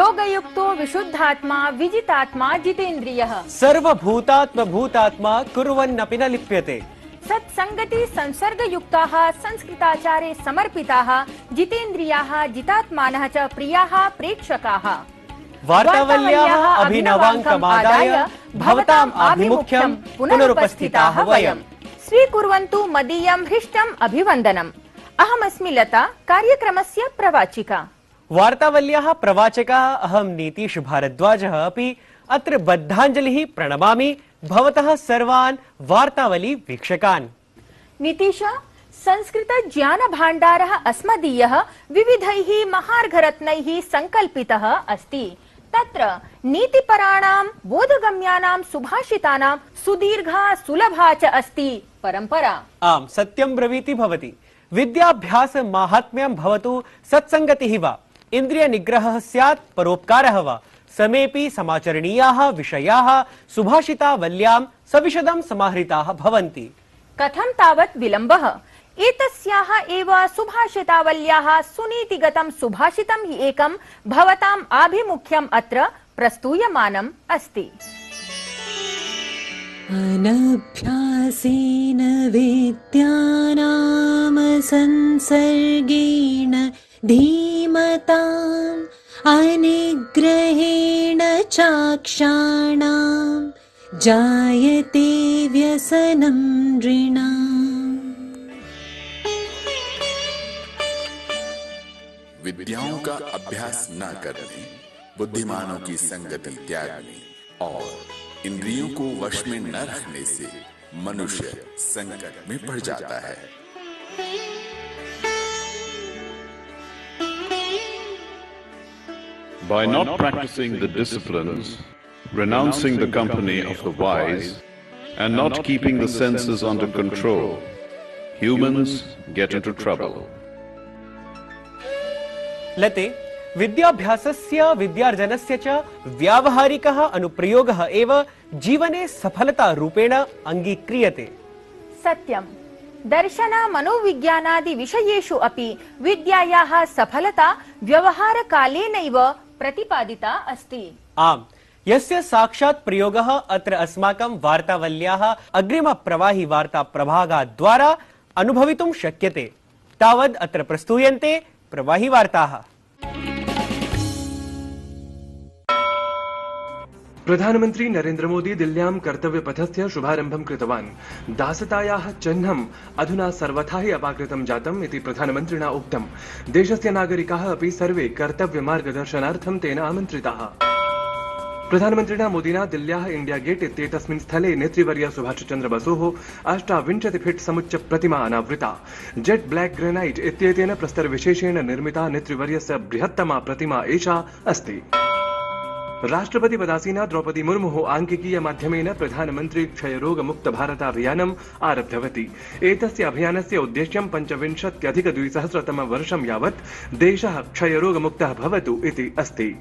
योगयुक्तो विशुद्धात्मा विजितात्मा जितेन्द्रियः सर्वभूतात्मभूतात्मा कुर्वन्नपि न लिप्यते। सत्संगति संसर्गयुक्ताः संस्कृताचारे समर्पिताः जितेन्द्रियाः जितात्मानः च प्रियाः प्रेक्षकाः। वार्तावल्याः अभिनवाङ्कमादाय भवताम् आभिमुख्यं पुनरुपस्थिताः वयम्। स्वीकुर्वन्तु मदीयं हृष्टम् अभिवन्दनम्। अहमस्मि लता, कार्यक्रमस्य प्रवाचिका। वार्तावल्याः प्रवाचकः अहं नीतीश भारद्वाजः अपि अत्र बद्धाञ्जलिः प्रणमामि भवतः सर्वान् वार्तावली वीक्षकान्। नीतीश, संस्कृत ज्ञान भाण्डारः अस्मदीयः विविधैः महार्घरत्नैः संकल्पितः अस्ति। तत्र नीतिपराणां बोधगम्यानां सुभाषितानां सुदीर्घा सुलभा च अस्ति परम्परा। आम्, सत्यं ब्रवीति भवति। विद्याभ्यास माहात्म्यं भवतु, सत्संगतिः वा, इन्द्रिय निग्रहः स्यात्, परोपकारः वा, समेपि समाचरणीयाः विषयाः सुभाषितावल्यां सविशदं समाहृताः भवन्ति। कथं तावत् विलम्बः? एतस्याः एव सुभाषितावल्याः सुनीतिगतं सुभाषितं हि एकं भवताम् आभिमुख्यम् अत्र प्रस्तूयमानम् अस्ति। अनभ्यासेन विद्यानां संसर्गेण धीमताम् अनिग्रहेण चाक्षाणां जायते व्यसनं नृणाम्। विद्याओं का अभ्यास न करने, बुद्धिमानों की संगति त्यागने और इंद्रियों को वश में न रखने से मनुष्य संकट में पड़ जाता है। By not practicing the disciplines, renouncing the company of the wise, and not keeping the senses under control, humans get into trouble. लते, विद्याभ्यासस्य विद्यार्जनस्य च व्यावहारिकः अनुप्रयोगः एव जीवने सफलता रूपेण अङ्गीक्रियते। सत्यम्। दर्शन मनोविज्ञानादि विषयेषु अपि विद्यायाः सफलता व्यवहारकालेनैव प्रतिपादिता अस्ति। आम्, यस्य साक्षात् प्रयोगः अत्र अस्माकं वार्तावल्याः अग्रिमप्रवाही वार्ता प्रभागाद्वारा अनुभवितुं शक्यते। तावद् अत्र प्रस्तूयन्ते प्रवाही वार्ताः। प्रधानमंत्री नरेंद्र मोदी दिल्ल्यां कर्तव्यपथस्य शुभारम्भं कृतवान्। दासतायाः चिह्नम् अधुना सर्वथा हि अपाकृतं जातम् इति प्रधानमन्त्रिणा उक्तम्। देशस्य नागरिकाः अपि सर्वे कर्तव्यमार्गदर्शनार्थं तेन आमन्त्रिताः। प्रधानमन्त्रिणा मोदिना दिल्ल्याः इंडिया गेट इत्येतस्मिन् स्थले नेतृवर्य सुभाषचन्द्र बसोः 28 फीट् समुच्च प्रतिमा अनावृता। जेट ब्लैक ग्रेनाइट इत्येतेन प्रस्तरविशेषेण निर्मिता नेतृवर्यस्य बृहत्तमा प्रतिमा एषा अस्ति। राष्ट्रपति पदासीना द्रौपदी मुर्मुः आंकिकीय माध्यमेन प्रधानमन्त्री क्षयरोग मुक्त भारत अभियानम् आरब्धवती। एतस्य अभियानस्य उद्देश्यं 25-200 वर्षं यावत् देशः क्षयरोग मुक्तः भवतु इति अस्ति।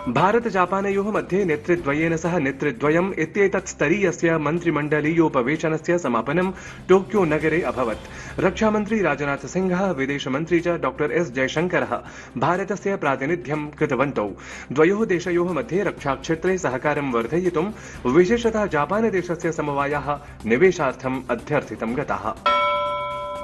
भारत जापानयोः मध्ये नेतृद्वयेन सह नेतृद्वयम् इत्येतत् स्तरीयस्य मन्त्रिमण्डलीयोपवेशनस्य समापनं टोक्यो नगरे अभवत्। रक्षामन्त्री राजनाथ सिंहः, विदेशमन्त्री च डॉक्टर एस जयशंकरः भारतस्य प्रातिनिध्यं कृतवन्तौ। द्वयोः देशयोः मध्ये रक्षाक्षेत्रे सहकारं वर्धयितुं विशेषतः जापानदेशस्य समवायाः निवेशार्थम् अध्यर्थितं गताः।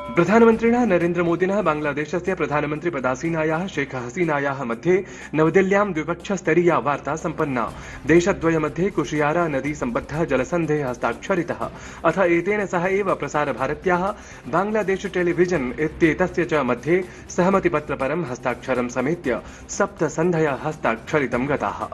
प्रधानमन्त्रिणा नरेंद्र मोदिनः बांग्लादेशस्य प्रधानमन्त्री पदासीनायाः शेख हसीनायाः मध्ये नवदिल्ल्यां द्विपक्षस्तरीया वार्ता सम्पन्ना। देशद्वयमध्ये कुशियारा नदी सम्बद्धः जलसन्धेः हस्ताक्षरितः। अथ एतेन सह एव प्रसारभारत्याः बांग्लादेश टेलीविजन इत्येतस्य च मध्ये सहमतिपत्रपरं हस्ताक्षरं समेत्य 7 सन्धयः हस्ताक्षरितं गताः।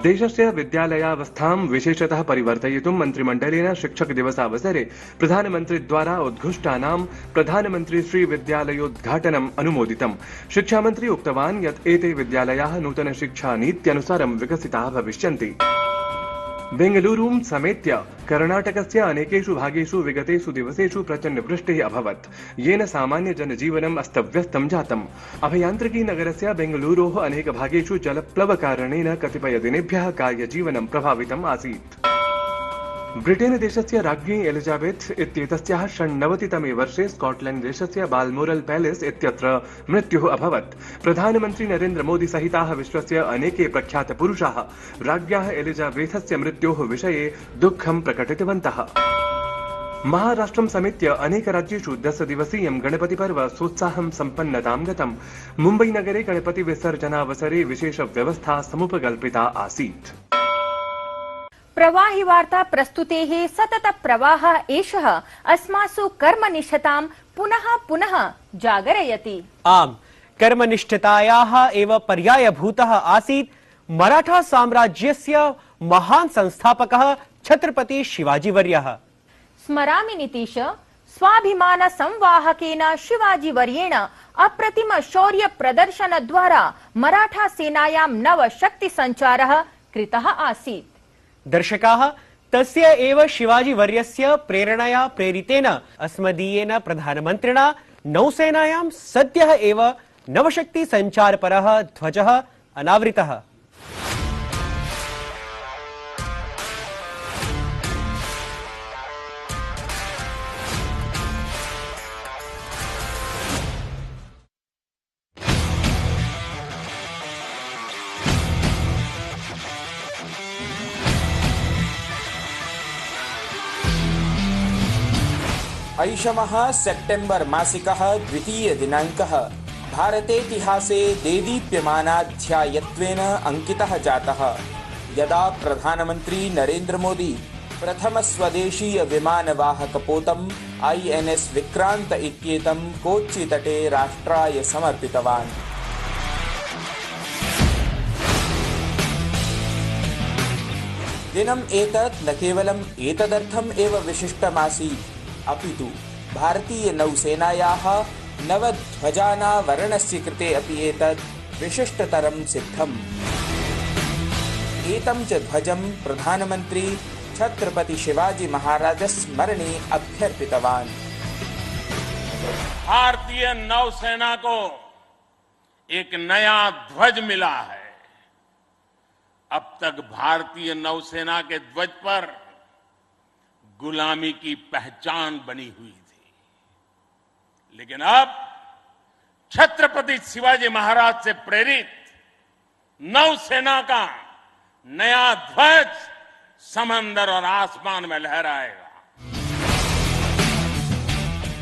देशस्य विद्यालयावस्थां विशेषतः परिवर्तयितुं मन्त्रिमण्डलेन शिक्षक दिवसावसरे प्रधानमन्त्रिद्वारा उद्घुष्टानां प्रधानमन्त्री श्री विद्यालयोद्घाटनम् अनुमोदितम्। शिक्षामन्त्री उक्तवान् यत् एते विद्यालयाः नूतन शिक्षा नीत्यनुसारं विकसिताः भविष्यन्ति। बेंगलुरूं समेत्य कर्णाटकस्य अनेकेषु भागेषु विगतेषु दिवसेषु प्रचण्डवृष्टिः अभवत्, येन सामान्य जनजीवनम् अस्तव्यस्तं जातम्। अभियान्त्रिकी नगरस्य बेंगलुरोः अनेक भागेषु जलप्लवकारणेन कतिपय दिनेभ्यः कार्यजीवनं प्रभावितम् आसीत्। ब्रिटेन देशस्य राज्ञी एलिजाबेथ इत्येतस्याः 96तमे वर्षे स्कॉटलैंड देशस्य बाल्मोरल पैलेस इत्यत्र मृत्युः अभवत्। प्रधानमन्त्री नरेन्द्र मोदी सहिताः विश्वस्य अनेके प्रख्यातपुरुषाः राज्ञ्याः एलिजाबेथस्य मृत्योः विषये दुःखं प्रकटितवन्तः। महाराष्ट्रं समेत्य अनेकराज्येषु 10 दिवसीयं गणपतिपर्व सोत्साहं सम्पन्नतां गतम्। मुम्बईनगरे गणपतिविसर्जनावसरे विशेषव्यवस्था समुपकल्पिता आसीत्। प्रवाहि वार्ता प्रस्तुतेः सतत प्रवाह एषः अस्मासु कर्मनिष्ठतां पुनः पुनः जागरयति। आम्, कर्मनिष्ठतायाः एव पर्यायभूतः आसीत् मराठा साम्राज्यस्य महान् संस्थापकः छत्रपति शिवाजीवर्यः। स्मरामि नितीश, स्वाभिमान संवाहकेन शिवाजीवर्येण अप्रतिम शौर्य प्रदर्शन द्वारा मराठा सेनायां नव शक्ति संचारः कृतः आसीत्। दर्शकाः, तस्य एव शिवाजीवर्यस्य प्रेरणया प्रेरितेन अस्मदीयेन प्रधानमन्त्रिणा नौसेनायां सद्यः एव नवशक्ति संचारपरः ध्वजः अनावृतः। ऐषमः सेप्टेम्बर् मासिकः 2 दिनाङ्कः भारतेतिहासे देदीप्यमानाध्यायत्वेन अंकितः जातः, यदा प्रधानमन्त्री नरेन्द्र मोदी प्रथम स्वदेशीय विमानवाहकपोतम् INS विक्रांत इत्येतं कोच्चि तटे राष्ट्राय समर्पितवान्। दिनम् एतत् न केवलम् एतदर्थम् एव विशिष्टमासीत्, अपितु भारतीय नौसेनायाः नवध्वजानावरणस्य कृते अपि एतत् विशिष्टतरं सिद्धम्। एतं च ध्वजं प्रधानमन्त्री छत्रपति शिवाजी महाराजस्य स्मरणे अभ्यर्पितवान्। भारतीय नौसेना को एक नया ध्वज मिला है। अब तक भारतीय नौसेना के ध्वज पर गुलामी की पहचान बनी हुई थी, लेकिन अब छत्रपति शिवाजी महाराज से प्रेरित नौसेना का नया ध्वज समंदर और आसमान में लहराएगा।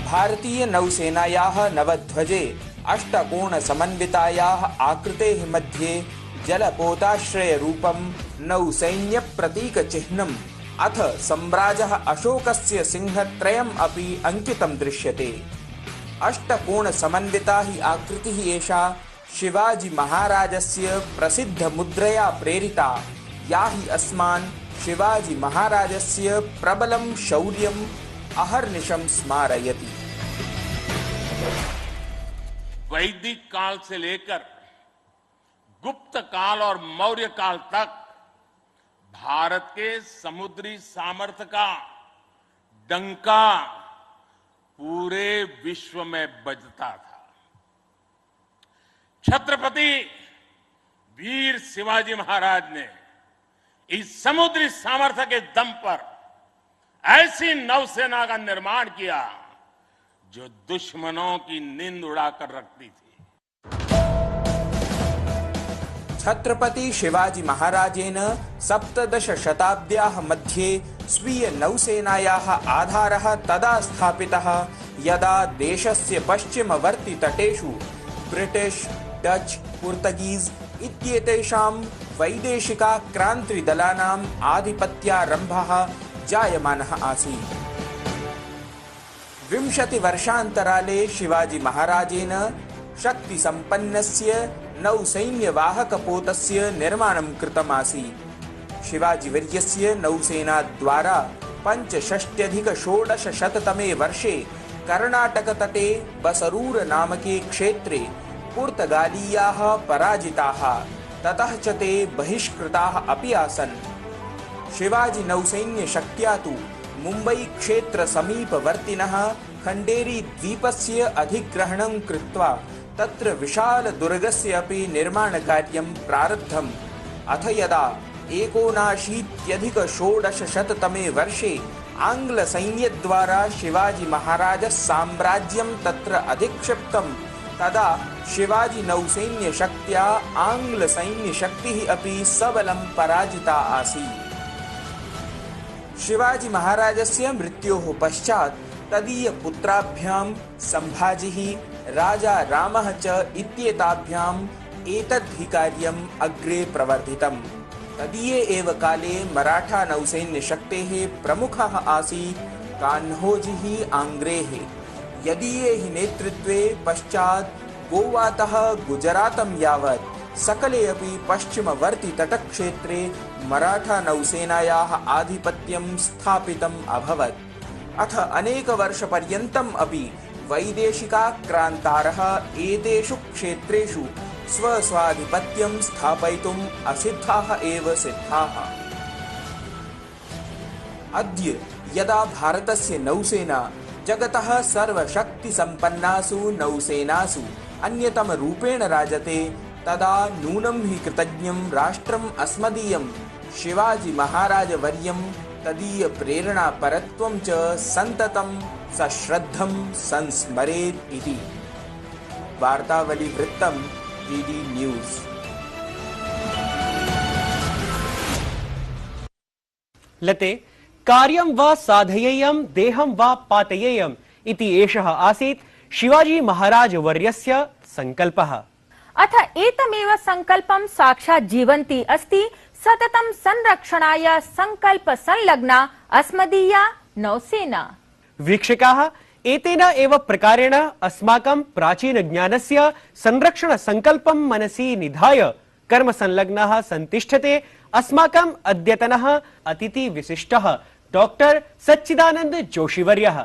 भारतीय नौसेनायाः नवध्वजे अष्टकोण समन्वितायाः आकृतेः मध्ये जलपोताश्रय रूपं नौसैन्य प्रतीक चिह्नम् अथ सम्राजः अशोकस्य सिंहत्रयम् अपि अंकितं दृश्यते। अष्टकोण समन्विता हि आकृतिः एषा शिवाजी महाराजस्य प्रसिद्ध मुद्रया प्रेरिता, या हि अस्मान् शिवाजी महाराजस्य प्रबलं शौर्यम् अहर्निशं स्मारयति। वैदिक काल से लेकर गुप्त काल और मौर्य काल तक भारत के समुद्री सामर्थ्य का डंका पूरे विश्व में बजता था। छत्रपति वीर शिवाजी महाराज ने इस समुद्री सामर्थ्य के दम पर ऐसी नौसेना का निर्माण किया जो दुश्मनों की नींद उड़ाकर रखती थी। छत्रपति शिवाजी महाराजेन 17 शताब्द्याः मध्ये स्वीय नौसेनायाः आधारः तदा स्थापितः यदा देशस्य पश्चिमवर्ति तटेषु ब्रिटिश, डच, पुर्तगीज इत्येतेषां वैदेशिकाक्रान्तिदलानाम् आधिपत्यारम्भः जायमानः आसीत्। 20 वर्षान्तराले शिवाजी महाराजेन शक्तिसम्पन्नस्य नौसैन्यवाहकपोतस्य निर्माणं कृतम् आसीत्। शिवाजीवर्यस्य नौसेनाद्वारा 65+1600तमे वर्षे कर्णाटकतटे बसरूर नामके क्षेत्रे पुर्तगालीयाः पराजिताः, ततः च ते बहिष्कृताः अपि आसन्। शिवाजी नौसैन्यशक्त्या तु मुम्बई क्षेत्र समीपवर्तिनः खण्डेरी द्वीपस्य अधिग्रहणं कृत्वा तत्र विशाल दुर्गस्य अपि निर्माणकार्यं प्रारब्धम्। अथ यदा 1916तमे वर्षे आङ्ग्लसैन्यद्वारा शिवाजी महाराजः साम्राज्यं तत्र अधिक्षिप्तं तदा शिवाजी नौसैन्यशक्त्या आङ्ग्लसैन्यशक्तिः अपि सबलं पराजिता आसीत्। शिवाजी महाराजस्य मृत्योः पश्चात् तदीयपुत्राभ्यां सम्भाजिः राजा रामः च इत्येताभ्याम् एतद्धि कार्यम् अग्रे प्रवर्धितम्। तदीये एव काले मराठा नौसैन्यशक्तेः प्रमुखः आसीत् कान्होजीः आङ्ग्रेः। यदीयैः नेतृत्वे पश्चात् गोवातः गुजरातं यावत् सकले अपि पश्चिमवर्ति तटक्षेत्रे मराठा नौसेनायाः आधिपत्यं स्थापितम् अभवत्। अथ अनेकवर्षपर्यन्तम् अपि वैदेशिकाक्रान्तारः एतेषु क्षेत्रेषु स्वस्वाधिपत्यं स्थापयितुम् असिद्धाः एव सिद्धाः। अद्य यदा भारतस्य नौसेना जगतः सर्वशक्तिसम्पन्नासु नौसेनासु अन्यतमरूपेण राजते तदा नूनं हि कृतज्ञं राष्ट्रम् अस्मदीयं शिवाजी महाराजवर्यं तदीय प्रेरणापरत्वं च सन्ततं सश्रद्धं संस्मरेत् इति। वार्तावलीवृत्तं डीडी न्यूज़। लते कार्यं वा साधयेयं देहं वा पातयेयम् इति एषः आसीत् शिवाजी महाराज वर्यस्य संकल्पः। अथ एतमेव संकल्पं साक्षात् जीवन्ती अस्ति सततं संरक्षणाय संकल्प संलग्ना अस्मदीया नौसेना। वीक्षकाः, एतेन एव प्रकारेण अस्माकं प्राचीन ज्ञानस्य संरक्षण संकल्पं मनसि निधाय कर्म संलग्नः संतिष्ठते अस्माकम् अद्यतनः अतिथि विशिष्टः डॉक्टर सच्चिदानंद जोशीवर्यः।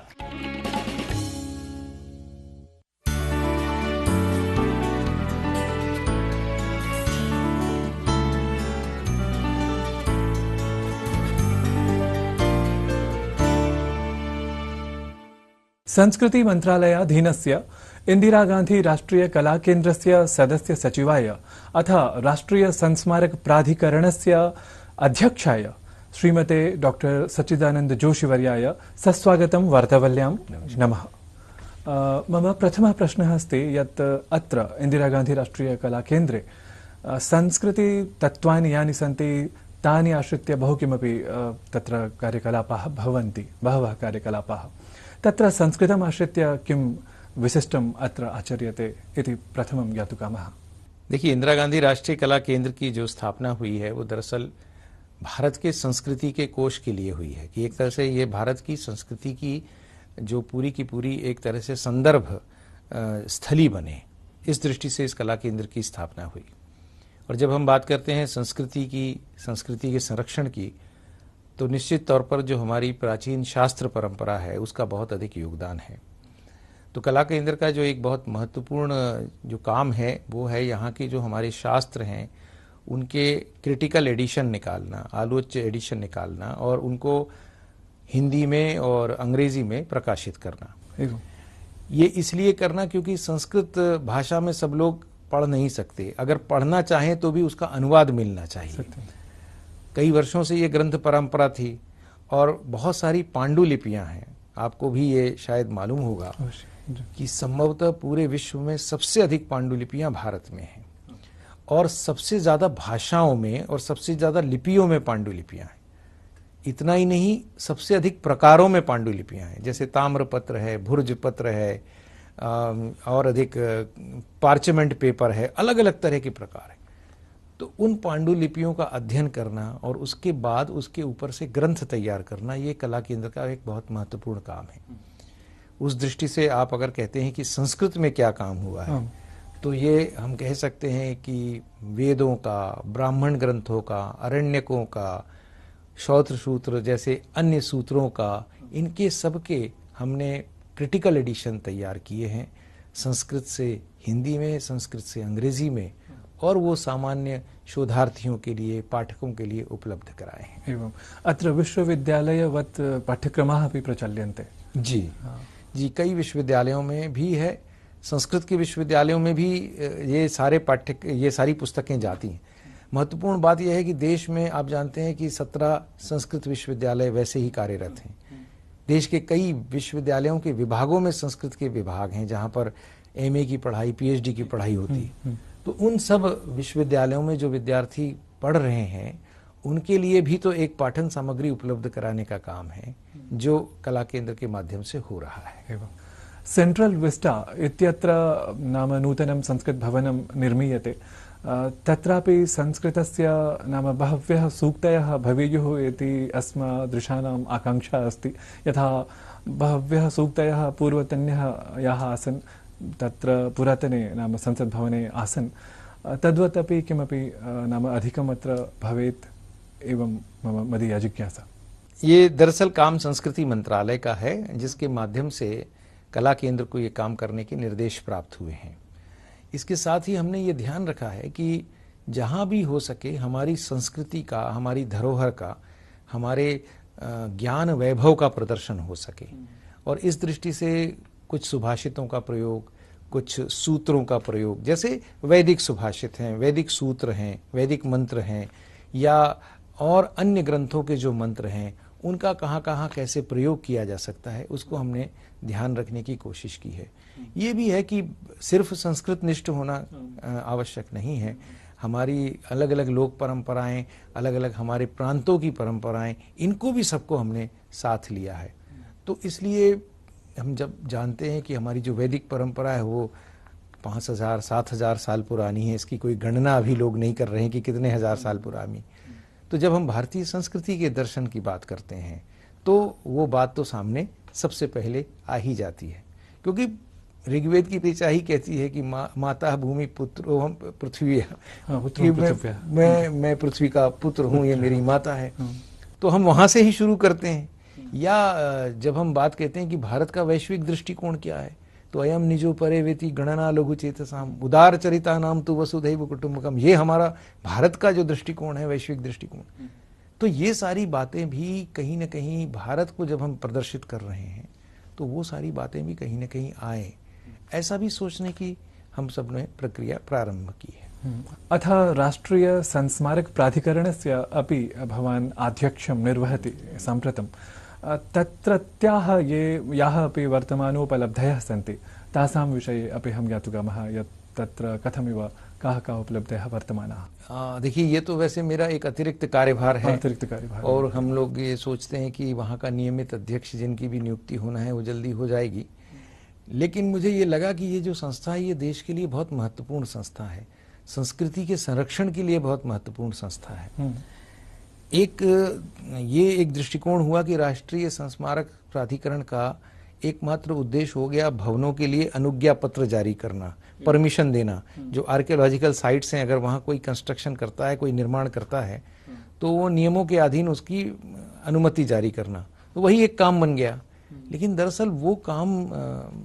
संस्कृति मंत्रालयाधीनस्य इंदिरा गांधी राष्ट्रीय कला केन्द्रस्य सदस्य सचिवाय अथ राष्ट्रीय संस्मारक प्राधिकरणस्य अध्यक्षाय श्रीमते डॉक्टर सच्चिदानंद जोशीवर्याय सस्वागतं वार्तावल्यां नमः। मम प्रथमः प्रश्नः अस्ति यत् अत्र इंदिरा गांधी राष्ट्रीय कला केन्द्रे संस्कृति तत्त्वानि यानि सन्ति तानि आश्रित्य बहु किमपि तत्र कार्यकलापाः भवन्ति, बहवः कार्यकलापाः। तत्र संस्कृतम् आश्रित्य किं विशिष्टम् अत्र आचर्यते इति प्रथमं ज्ञातुकामः। देखिए, इंदिरा गांधी राष्ट्रीय कला केंद्र की जो स्थापना हुई है वो दरअसल भारत के संस्कृति के कोष के लिए हुई है कि एक तरह से ये भारत की संस्कृति की जो पूरी की पूरी एक तरह से संदर्भ स्थली बने, इस दृष्टि से इस कला केंद्र की स्थापना हुई। और जब हम बात करते हैं संस्कृति के संरक्षण की, तो निश्चित तौर पर जो हमारी प्राचीन शास्त्र परंपरा है उसका बहुत अधिक योगदान है। तो कला केंद्र का जो एक बहुत महत्वपूर्ण जो काम है वो है यहाँ के जो हमारे शास्त्र हैं उनके क्रिटिकल एडिशन निकालना, आलोच्य एडिशन निकालना और उनको हिंदी में और अंग्रेजी में प्रकाशित करना। ये इसलिए करना क्योंकि संस्कृत भाषा में सब लोग पढ़ नहीं सकते, अगर पढ़ना चाहें तो भी उसका अनुवाद मिलना चाहिए। कई वर्षों से ये ग्रंथ परंपरा थी और बहुत सारी पांडुलिपियां हैं। आपको भी ये शायद मालूम होगा कि संभवतः पूरे विश्व में सबसे अधिक पांडुलिपियां भारत में हैं और सबसे ज्यादा भाषाओं में और सबसे ज्यादा लिपियों में पांडुलिपियां हैं। इतना ही नहीं, सबसे अधिक प्रकारों में पांडुलिपियां हैं, जैसे ताम्रपत्र है, भुर्जपत्र है और अधिक पार्चमेंट पेपर है, अलग अलग तरह के प्रकार है। तो उन पांडुलिपियों का अध्ययन करना और उसके बाद उसके ऊपर से ग्रंथ तैयार करना, ये कला केंद्र का एक बहुत महत्वपूर्ण काम है। उस दृष्टि से आप अगर कहते हैं कि संस्कृत में क्या काम हुआ है, तो ये हम कह सकते हैं कि वेदों का, ब्राह्मण ग्रंथों का, अरण्यकों का, श्रौत्र सूत्र जैसे अन्य सूत्रों का, इनके सबके हमने क्रिटिकल एडिशन तैयार किए हैं, संस्कृत से हिंदी में, संस्कृत से अंग्रेजी में, और वो सामान्य शोधार्थियों के लिए, पाठकों के लिए उपलब्ध कराए हैं। एवं अत्र विश्वविद्यालयवत् पाठ्यक्रमाः अपि प्रचल्यन्ते। जी जी, कई विश्वविद्यालयों में भी है, संस्कृत के विश्वविद्यालयों में भी ये सारी पुस्तकें जाती हैं। महत्वपूर्ण बात यह है कि देश में आप जानते हैं कि 17 संस्कृत विश्वविद्यालय वैसे ही कार्यरत हैं। देश के कई विश्वविद्यालयों के विभागों में संस्कृत के विभाग हैं जहां पर MA की पढ़ाई, PhD की पढ़ाई होती है। तो उन सब विश्वविद्यालयों में जो विद्यार्थी पढ़ रहे हैं उनके लिए भी तो एक पाठन सामग्री उपलब्ध कराने का काम है जो कला केंद्र के माध्यम से हो रहा है। सेंट्रल विस्टा इत्यत्र नाम नूतनं संस्कृत भवनं निर्मीयते, तत्रापि संस्कृतस्य नाम बहव्यः सूक्तयः भवेयुः इति अस्मदृशानाम् आकांक्षा अस्ति। यथा बहव्यः सूक्तयः पूर्वतन्यः याः आसन् तत्र पुरातने नाम संसद्भवने आसन्, तद्वत् अपि किमपि नाम अधिकम् अत्र भवेत् एवं मम मदीया जिज्ञासा। ये दरअसल काम संस्कृति मंत्रालय का है जिसके माध्यम से कला केंद्र को ये काम करने के निर्देश प्राप्त हुए हैं। इसके साथ ही हमने ये ध्यान रखा है कि जहाँ भी हो सके हमारी संस्कृति का, हमारी धरोहर का, हमारे ज्ञान वैभव का प्रदर्शन हो सके। और इस दृष्टि से कुछ सुभाषितों का प्रयोग, कुछ सूत्रों का प्रयोग, जैसे वैदिक सुभाषित हैं, वैदिक सूत्र हैं, वैदिक मंत्र हैं, या और अन्य ग्रंथों के जो मंत्र हैं उनका कहाँ कहाँ कैसे प्रयोग किया जा सकता है, उसको हमने ध्यान रखने की कोशिश की है। ये भी है कि सिर्फ संस्कृत निष्ठ होना आवश्यक नहीं है। हमारी अलग अलग लोक परंपराएं, अलग अलग हमारे प्रांतों की परंपराएं, इनको भी सबको हमने साथ लिया है। तो इसलिए हम जब जानते हैं कि हमारी जो वैदिक परंपरा है वो 5000 7000 साल पुरानी है, इसकी कोई गणना अभी लोग नहीं कर रहे हैं कि कितने हजार साल पुरानी। तो जब हम भारतीय संस्कृति के दर्शन की बात करते हैं तो वो बात तो सामने सबसे पहले आ ही जाती है, क्योंकि ऋग्वेद की ऋचा ही कहती है कि माता भूमि पुत्रो पृथ्वी, मैं पृथ्वी का पुत्र हूँ, ये मेरी माता है। तो हम वहां से ही शुरू करते हैं। या जब हम बात कहते हैं कि भारत का वैश्विक दृष्टिकोण क्या है, तो अयम निजो परे वेति गणना लघु चेतसाम उदार चरिता नाम तु वसुधैव कुटुंबकम, ये हमारा भारत का जो दृष्टिकोण है, वैश्विक दृष्टिकोण। तो ये सारी बातें भी कहीं न कहीं भारत को जब हम प्रदर्शित कर रहे हैं तो वो सारी बातें भी कहीं न कहीं आए, ऐसा भी सोचने की हम सब ने प्रक्रिया प्रारंभ की है। अथ राष्ट्रीय संस्मारक प्राधिकरणस्य अपि भवान् आध्यक्ष्यं निर्वहति साम्प्रतं। तत्रत्याः याः अपि वर्तमानोपलब्धयः सन्ति तासां विषये अपि हम ज्ञातुकामः यत् तत्र कथमिव काः उपलब्धयः वर्तमानाः। देखिए, ये तो वैसे मेरा एक अतिरिक्त कार्यभार है, और हम लोग ये सोचते हैं कि वहाँ का नियमित अध्यक्ष जिनकी भी नियुक्ति होना है वो जल्दी हो जाएगी। लेकिन मुझे ये लगा कि ये जो संस्था है ये देश के लिए बहुत महत्वपूर्ण संस्था है, संस्कृति के संरक्षण के लिए बहुत महत्वपूर्ण संस्था है। एक दृष्टिकोण हुआ कि राष्ट्रीय संस्मारक प्राधिकरण का एकमात्र उद्देश्य हो गया भवनों के लिए अनुज्ञा पत्र जारी करना, परमिशन देना। जो आर्कियोलॉजिकल साइट्स हैं, अगर वहाँ कोई कंस्ट्रक्शन करता है, कोई निर्माण करता है, तो वो नियमों के अधीन उसकी अनुमति जारी करना, तो वही एक काम बन गया। लेकिन दरअसल वो काम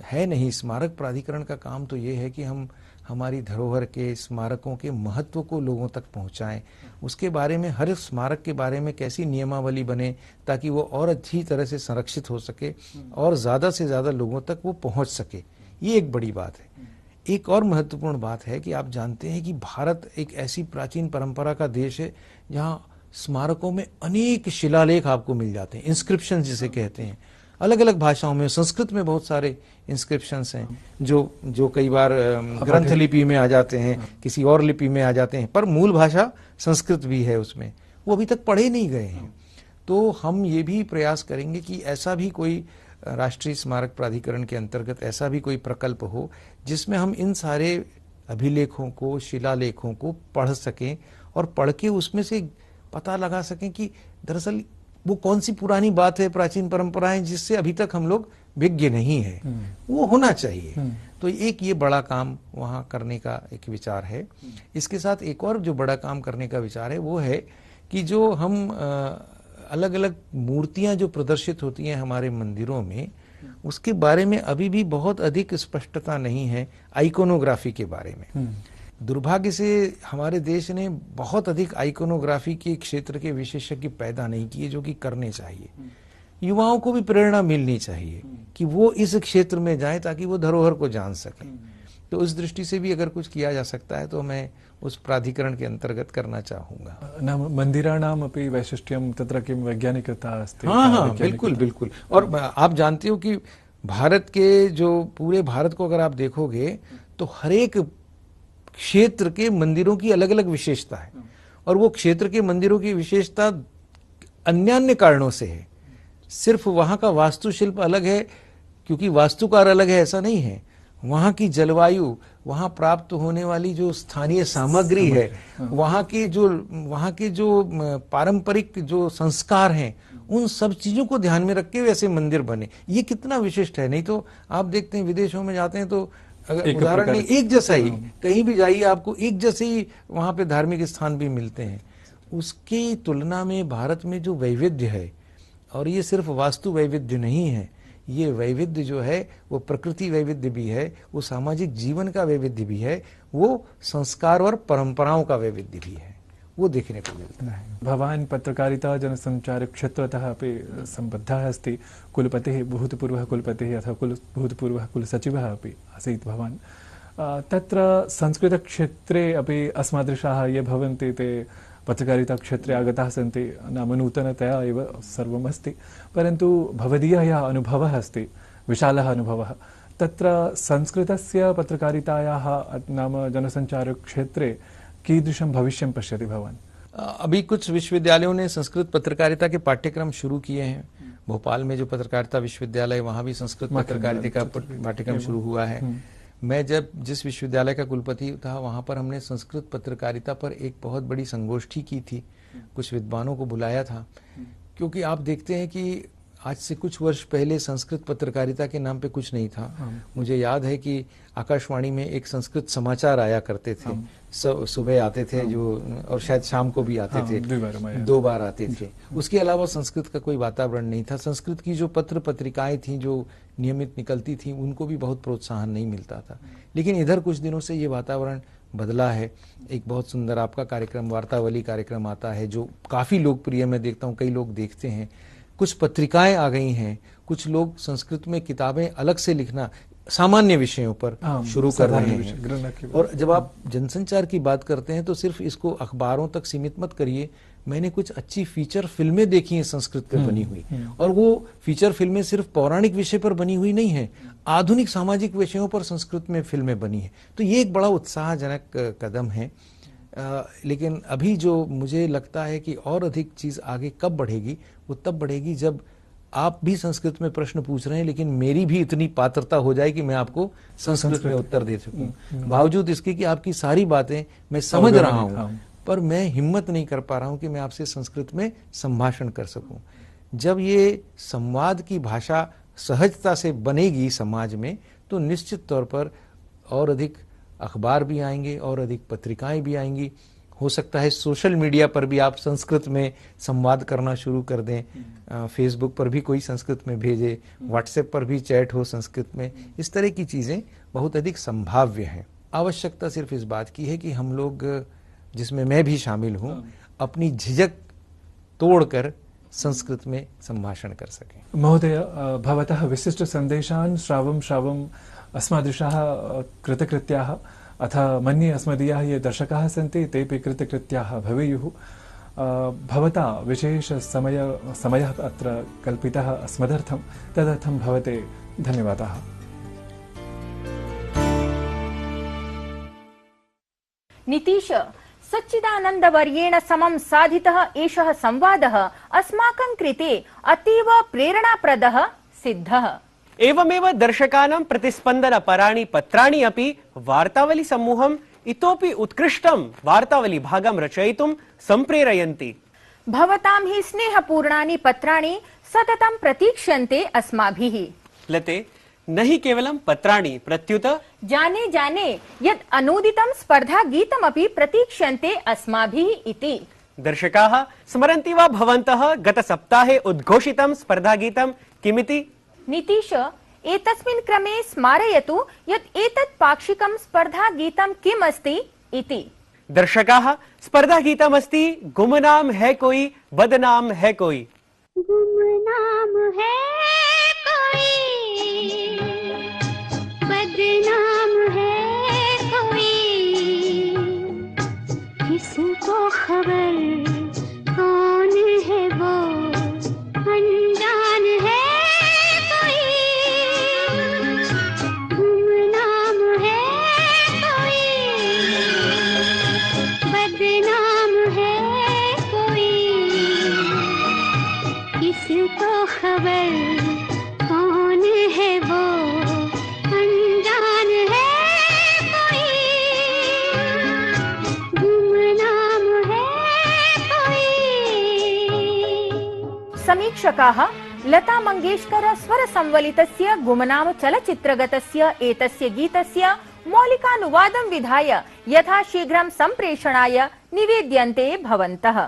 है नहीं। स्मारक प्राधिकरण का काम तो ये है कि हम हमारी धरोहर के, स्मारकों के महत्व को लोगों तक पहुंचाएं, उसके बारे में, हर स्मारक के बारे में कैसी नियमावली बने ताकि वो और अच्छी तरह से संरक्षित हो सके और ज़्यादा से ज़्यादा लोगों तक वो पहुंच सके। ये एक बड़ी बात है। एक और महत्वपूर्ण बात है कि आप जानते हैं कि भारत एक ऐसी प्राचीन परंपरा का देश है जहाँ स्मारकों में अनेक शिलालेख आपको मिल जाते हैं, इंस्क्रिप्शन जिसे कहते हैं, अलग अलग भाषाओं में। संस्कृत में बहुत सारे इंस्क्रिप्शंस हैं जो कई बार ग्रंथ लिपि में आ जाते हैं, किसी और लिपि में आ जाते हैं, पर मूल भाषा संस्कृत भी है उसमें, वो अभी तक पढ़े नहीं गए हैं। तो हम ये भी प्रयास करेंगे कि ऐसा भी कोई राष्ट्रीय स्मारक प्राधिकरण के अंतर्गत ऐसा भी कोई प्रकल्प हो जिसमें हम इन सारे अभिलेखों को, शिलालेखों को पढ़ सकें और पढ़ के उसमें से पता लगा सकें कि दरअसल वो कौन सी पुरानी बात है, प्राचीन परंपराएं जिससे अभी तक हम लोग विज्ञ नहीं है, वो होना चाहिए। तो एक ये बड़ा काम वहाँ करने का एक विचार है। इसके साथ एक और जो बड़ा काम करने का विचार है वो है कि जो हम अलग अलग मूर्तियां जो प्रदर्शित होती हैं हमारे मंदिरों में, उसके बारे में अभी भी बहुत अधिक स्पष्टता नहीं है, आइकोनोग्राफी के बारे में। दुर्भाग्य से हमारे देश ने बहुत अधिक आइकोनोग्राफी के क्षेत्र के विशेषज्ञ पैदा नहीं किए, जो कि करने चाहिए। युवाओं को भी प्रेरणा मिलनी चाहिए कि वो इस क्षेत्र में जाएं ताकि वो धरोहर को जान सकें। तो उस दृष्टि से भी अगर कुछ किया जा सकता है तो मैं उस प्राधिकरण के अंतर्गत करना चाहूंगा। नाम मंदिराणाम अपि वैशिष्ट्यं तत्र किं वैज्ञानिकता अस्ति। हाँ, बिल्कुल बिल्कुल। और आप जानते हो कि भारत के जो पूरे भारत को अगर आप देखोगे तो हर एक क्षेत्र के मंदिरों की अलग अलग विशेषता है, और वो क्षेत्र के मंदिरों की विशेषता अन्य कारणों से है। सिर्फ वहां का वास्तुशिल्प अलग है क्योंकि वास्तुकार अलग है ऐसा नहीं है, वहां की जलवायु, वहां प्राप्त होने वाली जो स्थानीय सामग्री है, वहां के जो पारंपरिक जो संस्कार हैं, उन सब चीजों को ध्यान में रख के वैसे मंदिर बने। ये कितना विशिष्ट है। नहीं तो आप देखते हैं विदेशों में जाते हैं तो अगर उदाहरण नहीं, एक जैसा ही कहीं भी जाइए आपको एक जैसे ही वहां पे धार्मिक स्थान भी मिलते हैं। उसकी तुलना में भारत में जो वैविध्य है, और ये सिर्फ वास्तु वैविध्य नहीं है, ये वैविध्य जो है वो प्रकृति वैविध्य भी है, वो सामाजिक जीवन का वैविध्य भी है, वो संस्कार और परंपराओं का वैविध्य भी है, वो देखने को मिलता है। भवान् पत्रकारिता जनसञ्चार क्षेत्रतः अपि सम्बद्धः अस्ति। कुलपतिः, भूतपूर्वः कुलपतिः अथवा भूतपूर्वः कुलसचिवः अपि आसीत् भवान्। तत्र संस्कृतक्षेत्रे अपि अस्मादृशाः ये भवन्ति ते पत्रकारिताक्षेत्रे आगताः सन्ति, नाम नूतनतया एव सर्वम् अस्ति, परन्तु भवदीयः यः अनुभवः अस्ति, विशालः अनुभवः, तत्र संस्कृतस्य पत्रकारितायाः नाम जनसञ्चारक्षेत्रे कीदृशं भविष्यं पश्यति भवान्? अभी कुछ विश्वविद्यालयों ने संस्कृत पत्रकारिता के पाठ्यक्रम शुरू किए हैं। भोपाल में जो पत्रकारिता विश्वविद्यालय, वहां भी संस्कृत पत्रकारिता का पाठ्यक्रम शुरू हुआ है। मैं जिस विश्वविद्यालय का कुलपति था वहां पर हमने संस्कृत पत्रकारिता पर एक बहुत बड़ी संगोष्ठी की थी, कुछ विद्वानों को बुलाया था, क्योंकि आप देखते हैं कि आज से कुछ वर्ष पहले संस्कृत पत्रकारिता के नाम पे कुछ नहीं था। मुझे याद है कि आकाशवाणी में एक संस्कृत समाचार आया करते थे, सुबह आते थे जो, और शायद शाम को भी आते थे, 2 बार आते थे। उसके अलावा संस्कृत का कोई वातावरण नहीं था। संस्कृत की जो पत्र पत्रिकाएं थी जो नियमित निकलती थी, उनको भी बहुत प्रोत्साहन नहीं मिलता था। लेकिन इधर कुछ दिनों से ये वातावरण बदला है। एक बहुत सुंदर आपका कार्यक्रम, वार्तावली कार्यक्रम आता है जो काफी लोकप्रिय, मैं देखता हूँ कई लोग देखते हैं। कुछ पत्रिकाएं आ गई हैं, कुछ लोग संस्कृत में किताबें अलग से लिखना सामान्य विषयों पर शुरू कर रहे हैं। और जब आप जनसंचार की बात करते हैं तो सिर्फ इसको अखबारों तक सीमित मत करिए। मैंने कुछ अच्छी फीचर फिल्में देखी हैं संस्कृत पर बनी हुई, और वो फीचर फिल्में सिर्फ पौराणिक विषय पर बनी हुई नहीं है, आधुनिक सामाजिक विषयों पर संस्कृत में फिल्में बनी है। तो ये एक बड़ा उत्साहजनक कदम है। लेकिन अभी जो मुझे लगता है कि और अधिक चीज आगे कब बढ़ेगी, वो तब बढ़ेगी जब आप भी संस्कृत में प्रश्न पूछ रहे हैं, लेकिन मेरी भी इतनी पात्रता हो जाए कि मैं आपको संस्कृत में उत्तर दे सकूं। बावजूद इसके कि आपकी सारी बातें मैं समझ रहा हूं, पर मैं हिम्मत नहीं कर पा रहा हूं कि मैं आपसे संस्कृत में संभाषण कर सकूं। जब ये संवाद की भाषा सहजता से बनेगी समाज में, तो निश्चित तौर पर और अधिक अखबार भी आएंगे और अधिक पत्रिकाएं भी आएंगी। हो सकता है सोशल मीडिया पर भी आप संस्कृत में संवाद करना शुरू कर दें, फेसबुक पर भी कोई संस्कृत में भेजे, व्हाट्सएप पर भी चैट हो संस्कृत में। इस तरह की चीजें बहुत अधिक संभाव्य हैं। आवश्यकता सिर्फ इस बात की है कि हम लोग, जिसमें मैं भी शामिल हूं, अपनी झिझक तोड़कर संस्कृत में संभाषण कर सकें। महोदय, भवतः विशिष्ट संदेशान् श्रावम् अस्मादृशाः कृतकृत्याः, अथ मन्ये अस्मदीयाः ये दर्शकाः सन्ति तेऽपि कृतकृत्याः भवेयुः। भवता विशेषसमयः अत्र कल्पितः अस्मदर्थं, तदर्थं भवते धन्यवादाः। नीतीश, सच्चिदानन्दवर्येण समं साधितः एषः संवादः अस्माकं कृते अतीव प्रेरणाप्रदः सिद्धः। एवमेव दर्शकानां प्रतिस्पन्दनपराणि पत्राणि अपि वार्तावली समूहम् इतोपि उत्कृष्टं वार्तावली भागं रचयितुं सम्प्रेरयन्ति। भवतां हि स्नेहपूर्णानि पत्राणि सततं प्रतीक्ष्यन्ते अस्माभिः। लते, न हि केवलं पत्राणि प्रत्युत जाने जाने यत् अनूदितं स्पर्धा गीतमपि प्रतीक्ष्यन्ते अस्माभिः इति। दर्शकाः स्मरन्ति वा भवन्तः गतसप्ताहे उद्घोषितं स्पर्धागीतं किमिति? नीतीश, एतस्मिन् क्रमे स्मारयतु यत् एतत् पाक्षिकं स्पर्धागीतं किम् अस्ति इति। दर्शकाः, स्पर्धागीतमस्ति गुमनाम है कोई बदनाम है कोई। गुमनाम है कोई बदनाम है वीक्षकाः लता मंगेशकर स्वर संवलितस्य गुमनाम चलचित्रगतस्य एतस्य गीतस्य मौलिकानुवादं विधाय यथाशीघ्रं सम्प्रेषणाय निवेद्यन्ते भवन्तः।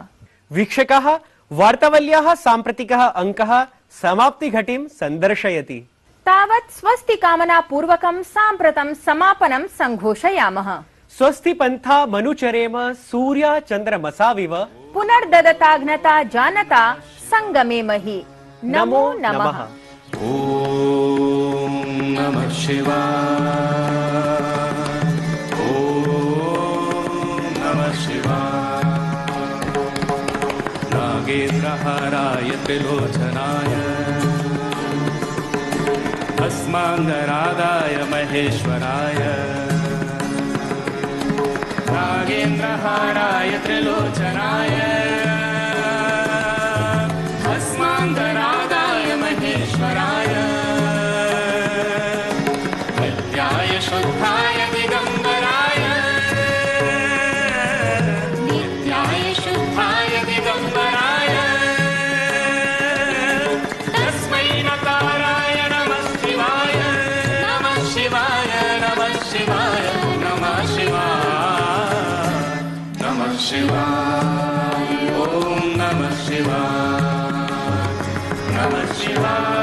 वीक्षकाः, वार्तावल्याः साम्प्रतिकः अङ्कः समाप्तिघटीं सन्दर्शयति। तावत् स्वस्ति कामना पूर्वकं साम्प्रतं समापनं संघोषयामः। स्वस्ति पन्था मनुचरेम सूर्या चन्द्रमसाविव पुनर्ददताघ्नता जानता संगमेमहि। नमो नमः। ॐ नमः शिवाय। ॐ नमः शिवाय। नागेन्द्रहाराय त्रिलोचनाय भस्माङ्गरागाय महेश्वराय नागेन्द्रहाराय त्रिलोचनाय भस्माङ्गरागाय महेश्वराय नित्याय शुद्धाय दिगम्बराय नित्याय शुद्धाय दिगम्बराय तस्मै नकाराय नमः शिवाय नमः शिवाय नमः शिवाय नमः शिवाय नमः शिवाय। ॐ नमः शिवाय नमः शिवाय।